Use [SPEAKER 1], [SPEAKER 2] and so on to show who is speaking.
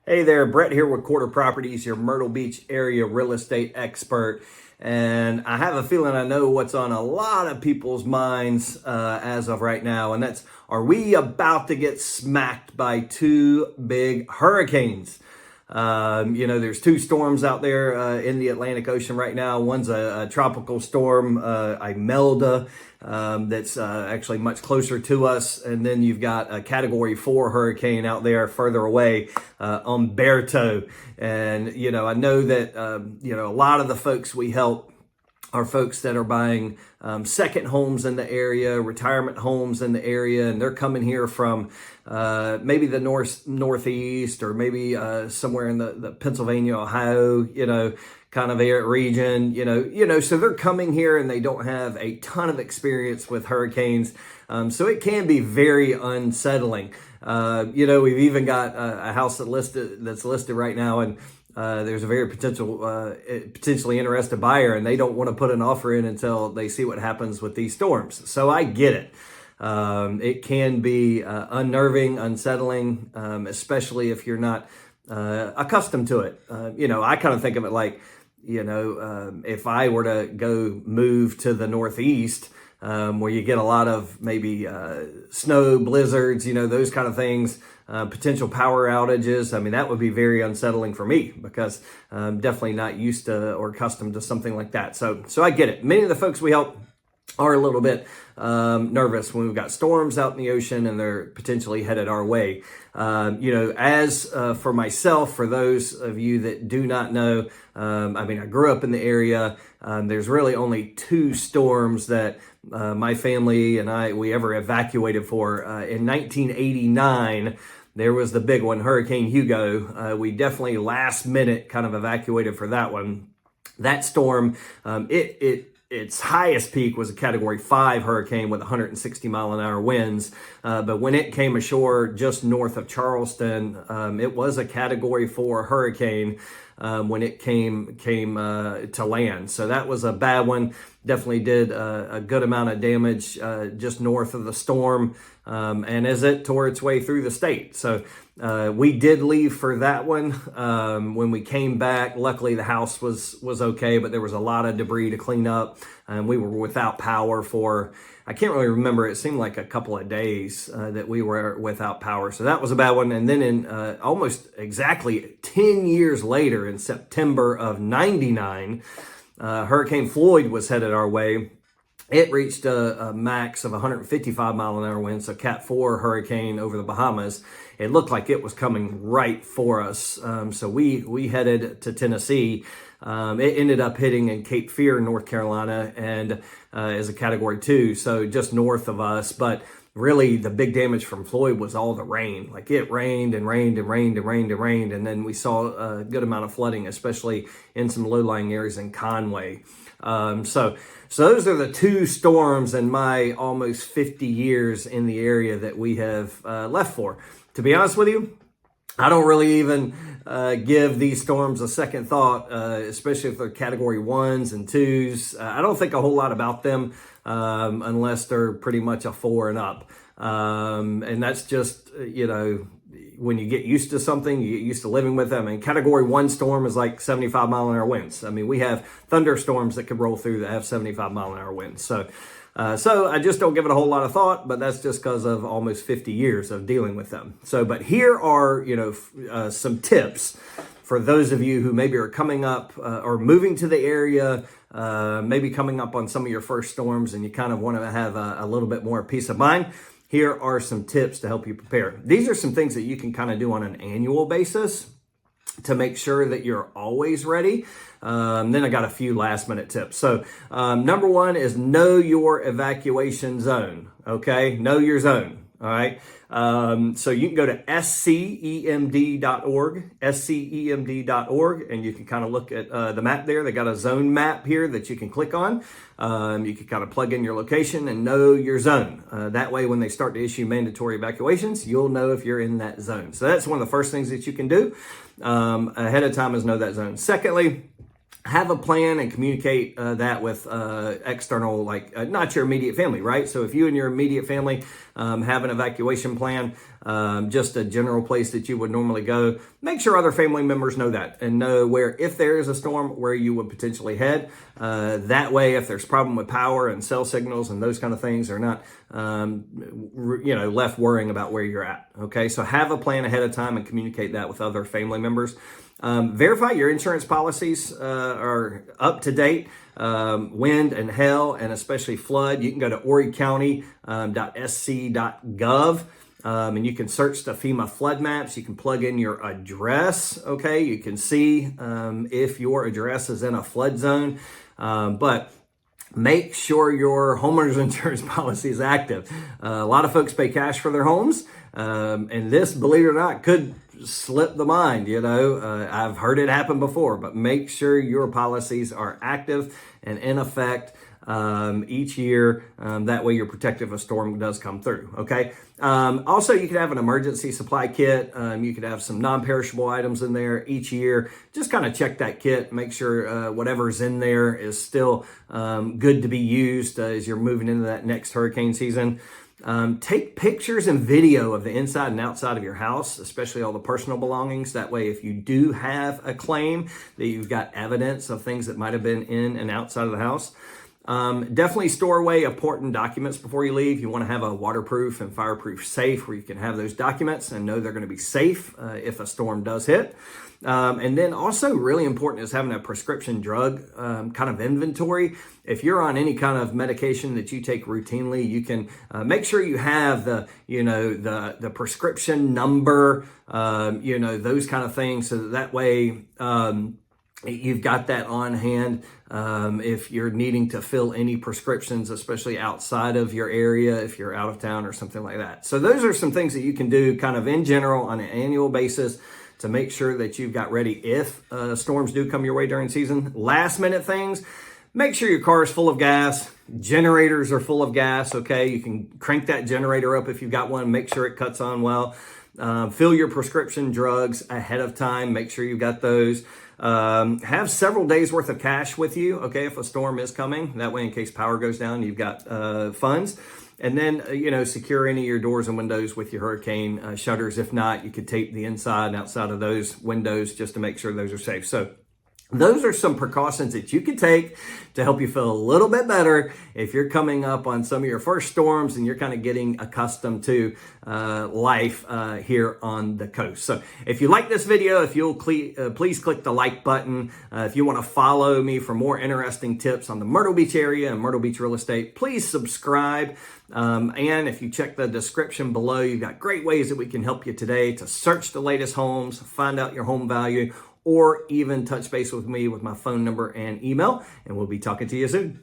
[SPEAKER 1] Hey there, Brett here with Quarter Properties, your Myrtle Beach area real estate expert. And I have a feeling I know what's on a lot of people's minds as of right now, and that's, are we about to get smacked by two big hurricanes? There's two storms out there in the Atlantic Ocean right now. One's a tropical storm, Imelda, that's actually much closer to us. And then you've got a Category 4 hurricane out there further away, Umberto. And, I know that, a lot of the folks we help are folks that are buying second homes in the area, retirement homes in the area, and they're coming here from maybe the northeast, or maybe somewhere in the Pennsylvania, Ohio, kind of region, so they're coming here and they don't have a ton of experience with hurricanes. So it can be very unsettling. We've even got a house that's listed right now, and there's a very potentially interested buyer, and they don't want to put an offer in until they see what happens with these storms. So I get it. It can be unnerving, unsettling, especially if you're not accustomed to it. I kind of think of it like, if I were to go move to the Northeast, where you get a lot of maybe snow, blizzards, those kind of things, potential power outages. I mean, that would be very unsettling for me because I'm definitely not used to or accustomed to something like that. So I get it. Many of the folks we help are a little bit nervous when we've got storms out in the ocean and they're potentially headed our way. As for myself, for those of you that do not know, I grew up in the area. There's really only two storms that my family and we ever evacuated for. In 1989, there was the big one, Hurricane Hugo. We definitely last minute kind of evacuated for that one. That storm, its highest peak was a Category 5 hurricane with 160 mile an hour winds. But when it came ashore just north of Charleston, it was a Category 4 hurricane when it came to land. So that was a bad one. Definitely did a good amount of damage just north of the storm, and as it tore its way through the state. So we did leave for that one. When we came back, luckily the house was okay, but there was a lot of debris to clean up, and we were without power for, I can't really remember, it seemed like a couple of days that we were without power. So that was a bad one. And then in almost exactly 10 years later, in September of 99, Hurricane Floyd was headed our way. It reached a max of 155 mile an hour winds, so Cat 4 hurricane over the Bahamas. It looked like it was coming right for us. So we headed to Tennessee. It ended up hitting in Cape Fear, North Carolina, and as a Category 2, so just north of us. But really, the big damage from Floyd was all the rain. Like, it rained and rained and rained and rained and rained, and then we saw a good amount of flooding, especially in some low-lying areas in Conway. So those are the two storms in my almost 50 years in the area that we have left for. To be honest with you, I don't really even give these storms a second thought, especially if they're Category 1s and 2s. I don't think a whole lot about them unless they're pretty much a 4 and up. And that's just, when you get used to something, you get used to living with them. And Category 1 storm is like 75 mile an hour winds. I mean, we have thunderstorms that could roll through that have 75 mile an hour winds. So I just don't give it a whole lot of thought, but that's just because of almost 50 years of dealing with them. But here are, some tips for those of you who maybe are coming up or moving to the area, maybe coming up on some of your first storms, and you kind of want to have a little bit more peace of mind. Here are some tips to help you prepare. These are some things that you can kind of do on an annual basis to make sure that you're always ready. Then I got a few last minute tips. So number one is know your evacuation zone. Okay, know your zone. All right. So you can go to scemd.org, and you can kind of look at the map there. They got a zone map here that you can click on. You can kind of plug in your location and know your zone. That way, when they start to issue mandatory evacuations, you'll know if you're in that zone. So that's one of the first things that you can do ahead of time, is know that zone. Secondly, have a plan and communicate that with external, like not your immediate family, right? So if you and your immediate family have an evacuation plan, just a general place that you would normally go, make sure other family members know that and know where, if there is a storm, where you would potentially head. That way, if there's a problem with power and cell signals and those kind of things, they're not left worrying about where you're at. Okay, so have a plan ahead of time and communicate that with other family members. Verify your insurance policies are up to date. Wind and hail, and especially flood. You can go to orecounty.sc.gov. And you can search the FEMA flood maps. You can plug in your address. Okay, you can see if your address is in a flood zone. But make sure your homeowner's insurance policy is active. A lot of folks pay cash for their homes, and this, believe it or not, could slip the mind. I've heard it happen before, but make sure your policies are active and in effect each year. That way you're protected if a storm does come through. Okay. Also, you could have an emergency supply kit. You could have some non-perishable items in there each year. Just kind of check that kit, make sure whatever's in there is still good to be used as you're moving into that next hurricane season. Take pictures and video of the inside and outside of your house, especially all the personal belongings. That way, if you do have a claim, that you've got evidence of things that might have been in and outside of the house. Definitely store away important documents before you leave. You want to have a waterproof and fireproof safe where you can have those documents and know they're going to be safe if a storm does hit. And then also really important is having a prescription drug kind of inventory. If you're on any kind of medication that you take routinely, you can make sure you have the prescription number, those kind of things, so that way you've got that on hand if you're needing to fill any prescriptions, especially outside of your area, if you're out of town or something like that. So those are some things that you can do kind of in general on an annual basis to make sure that you've got ready if storms do come your way during season. Last minute things, make sure your car is full of gas. Generators are full of gas, okay? You can crank that generator up if you've got one. Make sure it cuts on well. Fill your prescription drugs ahead of time. Make sure you've got those. Have several days worth of cash with you, okay, if a storm is coming. That way, in case power goes down, you've got funds. And then, secure any of your doors and windows with your hurricane shutters. If not, you could tape the inside and outside of those windows just to make sure those are safe. So those are some precautions that you can take to help you feel a little bit better if you're coming up on some of your first storms and you're kind of getting accustomed to life here on the coast. So if you like this video, if you'll please click the like button. If you want to follow me for more interesting tips on the Myrtle Beach area and Myrtle Beach real estate, please subscribe. And if you check the description below, you've got great ways that we can help you today to search the latest homes, find out your home value, or even touch base with me with my phone number and email, and we'll be talking to you soon.